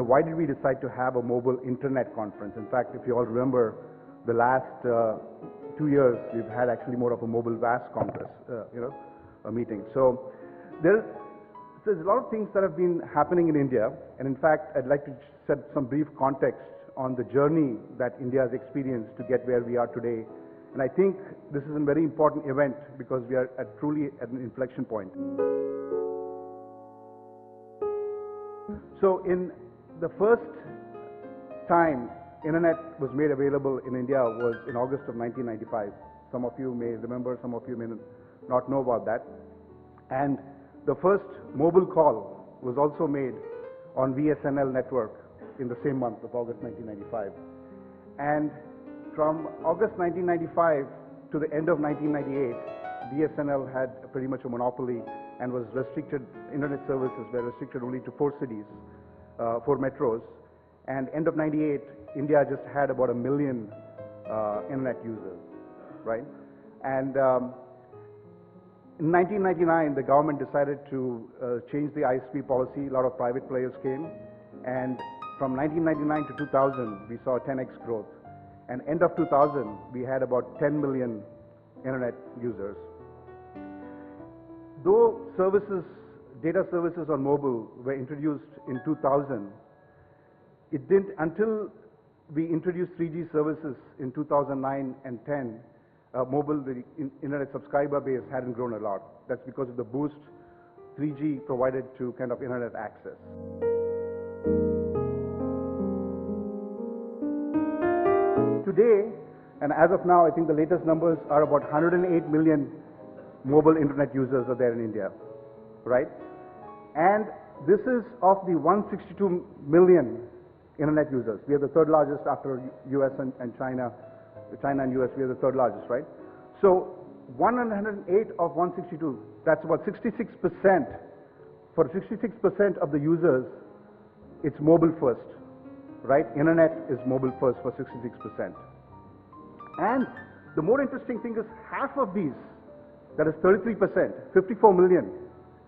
why did we decide to have a mobile internet conference? In fact, if you all remember, the last 2 years, we've had actually more of a mobile VAS congress, a meeting. So there's a lot of things that have been happening in India, and in fact, I'd like to set some brief context on the journey that India has experienced to get where we are today. And I think this is a very important event because we are truly at an inflection point. So in the first time internet was made available in India was in August of 1995. Some of you may remember, some of you may not know about that. And the first mobile call was also made on VSNL network in the same month of August 1995. And from August 1995 to the end of 1998, VSNL had pretty much a monopoly and was restricted, internet services were restricted only to 4 cities, 4 metros. And end of 98, India just had about 1 million internet users, right? And in 1999, the government decided to change the ISP policy. A lot of private players came. And from 1999 to 2000, we saw a 10x growth. And end of 2000, we had about 10 million internet users. Though services, data services on mobile were introduced in 2000, it didn't, until we introduced 3G services in 2009 and 10, mobile, the internet subscriber base hadn't grown a lot. That's because of the boost 3G provided to kind of internet access. Today, and as of now, I think the latest numbers are about 108 million mobile internet users are there in India, right? And this is of the 162 million internet users. We are the third largest after US and China. China and US, we are the third largest, right? So 108 of 162, that's about 66%. For 66% of the users, it's mobile first, right? Internet is mobile first for 66%. And the more interesting thing is half of these, that is 33%, 54 million,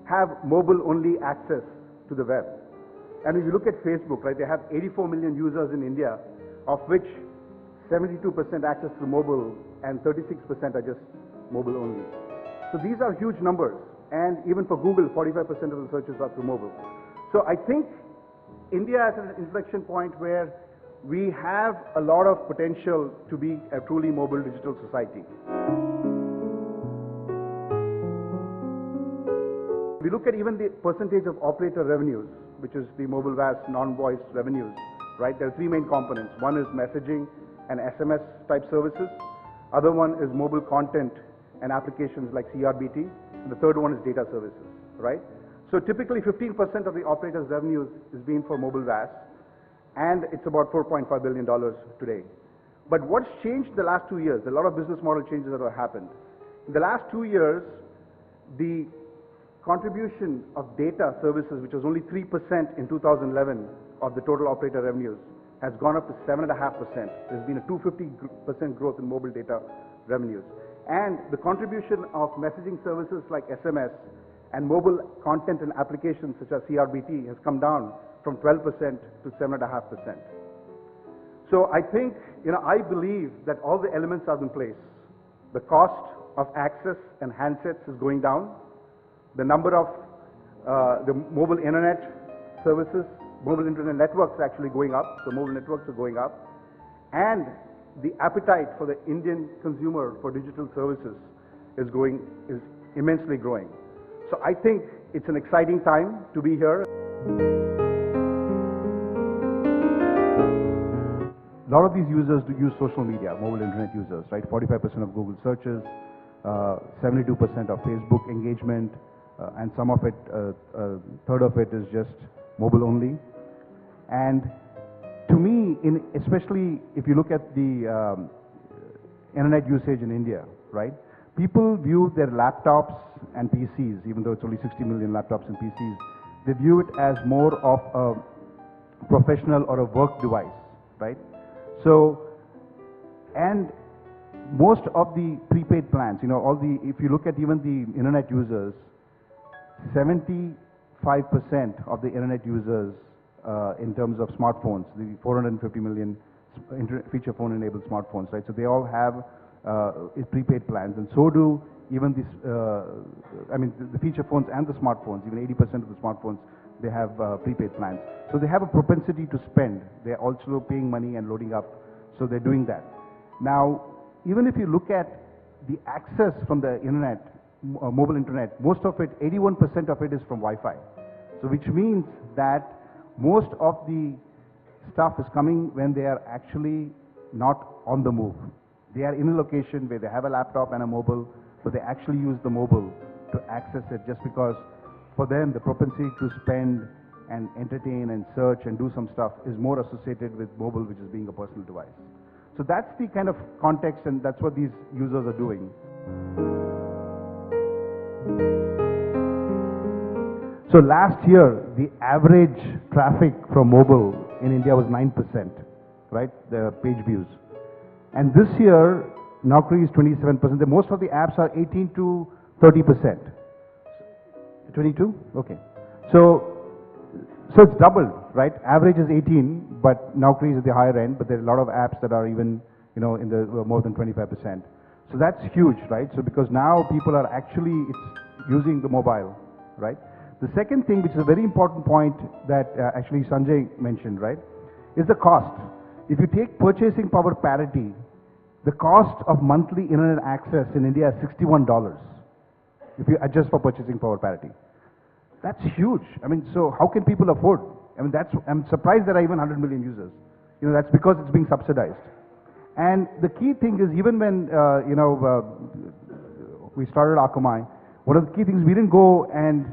have mobile-only access to the web. And if you look at Facebook, right, they have 84 million users in India, of which 72% access to mobile and 36% are just mobile only. So these are huge numbers. And even for Google, 45% of the searches are through mobile. So I think India is at an inflection point where we have a lot of potential to be a truly mobile digital society. We look at even the percentage of operator revenues, which is the mobile VAS non-voice revenues, right? There are 3 main components. One is messaging and SMS type services. Other one is mobile content and applications like CRBT. And the third one is data services, right? So typically 15% of the operator's revenues is being for mobile VAS, and it's about $4.5 billion today. But what's changed the last 2 years? A lot of business model changes that have happened. In the last 2 years, the contribution of data services, which was only 3% in 2011 of the total operator revenues, has gone up to 7.5%. There's been a 250% growth in mobile data revenues. And the contribution of messaging services like SMS and mobile content and applications such as CRBT has come down from 12% to 7.5%. So I think, I believe that all the elements are in place. The cost of access and handsets is going down. The number of the mobile internet services, mobile internet networks are actually going up. So mobile networks are going up. And the appetite for the Indian consumer for digital services is immensely growing. So I think it's an exciting time to be here. A lot of these users do use social media, mobile internet users, right? 45% of Google searches, 72% of Facebook engagement, and some of it, a third of it is just mobile only. And to me, especially if you look at the internet usage in India, right? People view their laptops and PCs, even though it's only 60 million laptops and PCs, they view it as more of a professional or a work device, right? So, and most of the prepaid plans, if you look at even the internet users, 75% of the internet users in terms of smartphones, the 450 million feature phone enabled smartphones, right? So they all have prepaid plans, and so do even these, I mean, the feature phones and the smartphones, even 80% of the smartphones, they have prepaid plans. So they have a propensity to spend. They're also paying money and loading up. So they're doing that. Now, even if you look at the access from the internet, mobile internet, most of it, 81% of it is from Wi-Fi. So which means that most of the stuff is coming when they are actually not on the move. They are in a location where they have a laptop and a mobile, but they actually use the mobile to access it, just because for them the propensity to spend and entertain and search and do some stuff is more associated with mobile, which is being a personal device. So that's the kind of context, and that's what these users are doing. So last year, the average traffic from mobile in India was 9%, right? The page views. And this year, Naukri is 27%. Most of the apps are 18 to 30%. 22? Okay. So it's doubled, right? Average is 18, but Naukri is at the higher end, but there are a lot of apps that are even, you know, in the more than 25%. So that's huge, right? So because now people are actually, it's using the mobile, right? The second thing, which is a very important point that actually Sanjay mentioned, right, is the cost. If you take purchasing power parity, the cost of monthly internet access in India is $61, if you adjust for purchasing power parity. That's huge. I mean, so how can people afford? I mean, I'm surprised there are even 100 million users. You know, that's because it's being subsidized. And the key thing is, even when, we started Akamai, one of the key things, we didn't go and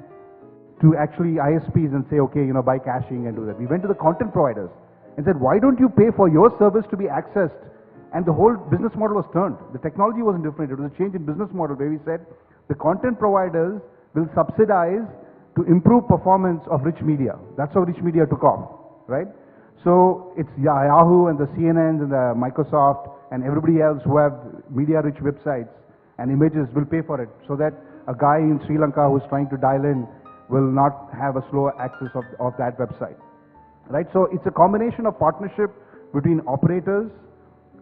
to actually ISPs and say, okay, you know, buy caching and do that. We went to the content providers and said, why don't you pay for your service to be accessed? And the whole business model was turned. The technology wasn't different. It was a change in business model where we said, the content providers will subsidize to improve performance of rich media. That's how rich media took off, right? So it's Yahoo and the CNNs and the Microsoft and everybody else who have media-rich websites and images will pay for it, so that a guy in Sri Lanka who's trying to dial in will not have a slow access of that website, right? So it's a combination of partnership between operators,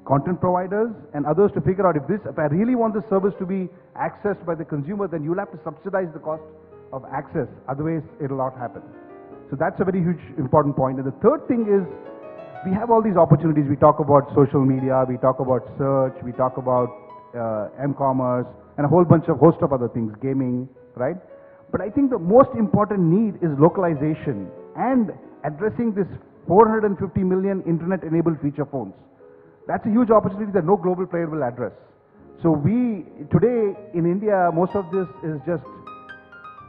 content providers, and others to figure out if I really want this service to be accessed by the consumer, then you'll have to subsidize the cost of access. Otherwise, it'll not happen. So that's a very huge, important point. And the third thing is, we have all these opportunities. We talk about social media, we talk about search, we talk about m-commerce, and a whole host of other things, gaming, right? But I think the most important need is localization and addressing this 450 million internet-enabled feature phones. That's a huge opportunity that no global player will address. So today in India, most of this is just,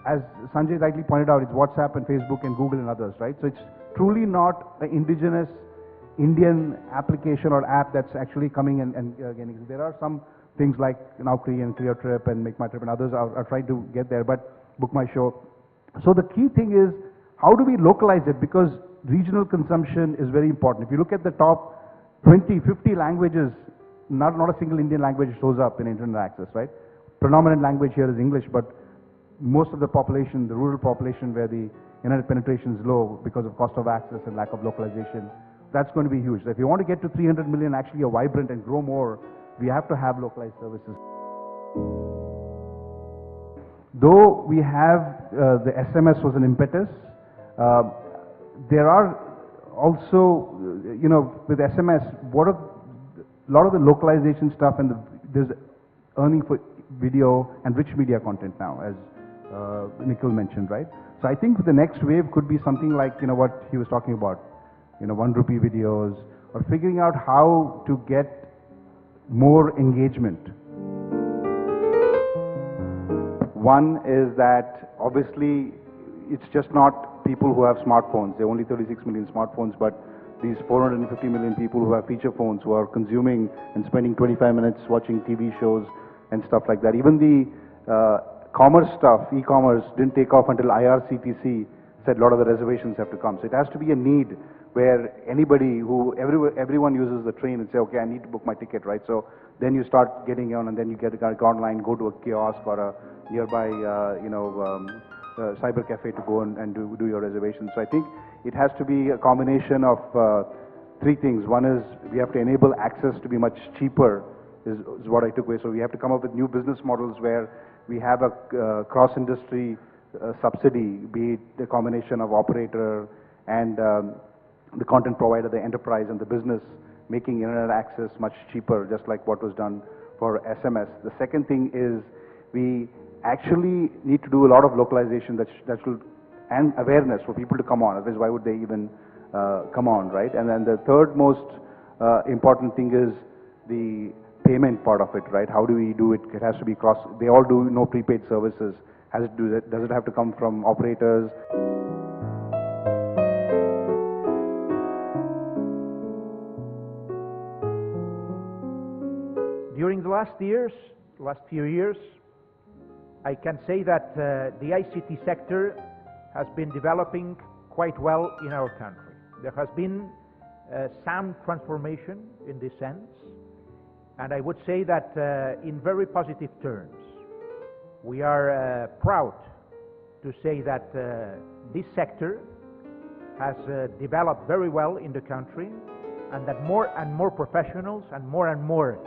as Sanjay rightly pointed out, it's WhatsApp and Facebook and Google and others, right? So it's truly not an indigenous Indian application or app that's actually coming and getting. There are some things like Naukri and ClearTrip and Make My Trip and others are trying to get there, but Book My Show. So the key thing is, how do we localize it? Because regional consumption is very important. If you look at the top 20, 50 languages, not a single Indian language shows up in internet access, right? Predominant language here is English, but most of the population, the rural population where the internet penetration is low because of cost of access and lack of localization, that's going to be huge. So if you want to get to 300 million actually a vibrant and grow more, we have to have localized services. Though we have the SMS was an impetus, there are also, you know, with SMS, a lot of the localization stuff, and there's earning for video and rich media content now, as Nikhil mentioned, right? So I think the next wave could be something like, you know, what he was talking about, you know, 1 rupee videos, or figuring out how to get more engagement. One is that obviously it's just not people who have smartphones. There are only 36 million smartphones, but these 450 million people who have feature phones, who are consuming and spending 25 minutes watching TV shows and stuff like that. Even the commerce stuff, e-commerce, didn't take off until IRCTC said a lot of the reservations have to come. So it has to be a need where everyone uses the train and say, okay, I need to book my ticket, right? So then you start getting on, and then you go online, go to a kiosk or a nearby, cyber cafe to go and do your reservations. So I think it has to be a combination of three things. One is we have to enable access to be much cheaper, is what I took away. So we have to come up with new business models where we have a cross-industry subsidy, be it the combination of operator and the content provider, the enterprise and the business, making internet access much cheaper, just like what was done for SMS. The second thing is we actually need to do a lot of localization that should, and awareness for people to come on. Otherwise, why would they even come on, right? And then the third most important thing is the payment part of it, right? How do we do it? It has to be cross. They all do no prepaid services. Has it do that? Does it have to come from operators? During the last few years, I can say that the ICT sector has been developing quite well in our country. There has been some transformation in this sense, and I would say that in very positive terms. We are proud to say that this sector has developed very well in the country, and that more and more professionals and more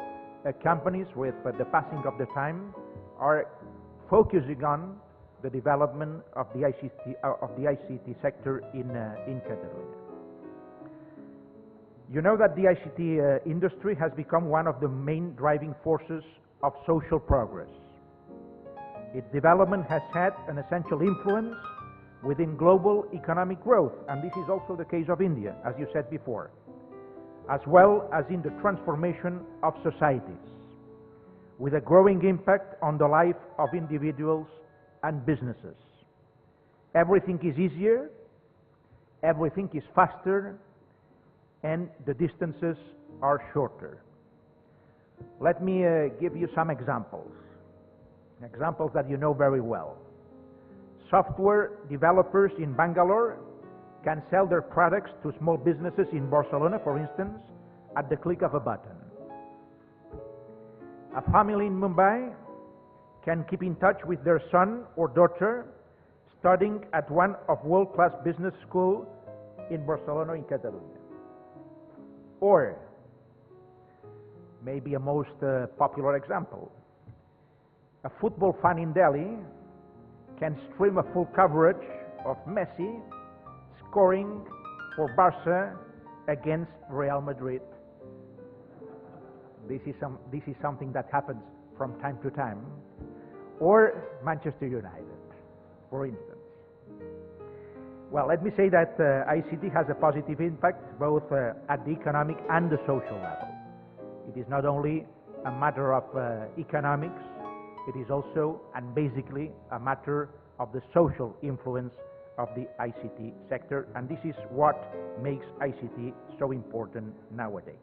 companies with the passing of the time are focusing on the development of the ICT sector in Catalonia. You know that the ICT industry has become one of the main driving forces of social progress. Its development has had an essential influence within global economic growth, and this is also the case of India, as you said before, as well as in the transformation of societies, with a growing impact on the life of individuals and businesses. Everything is easier, everything is faster, and the distances are shorter. Let me give you some examples that you know very well. Software developers in Bangalore can sell their products to small businesses in Barcelona, for instance, at the click of a button. A family in Mumbai can keep in touch with their son or daughter studying at one of world-class business schools in Barcelona, in Catalonia. Or, maybe a most popular example, a football fan in Delhi can stream a full coverage of Messi scoring for Barca against Real Madrid. This is something that happens from time to time. Or Manchester United, for instance. Well, let me say that ICT has a positive impact both at the economic and the social level. It is not only a matter of economics, it is also and basically a matter of the social influence of the ICT sector, and this is what makes ICT so important nowadays.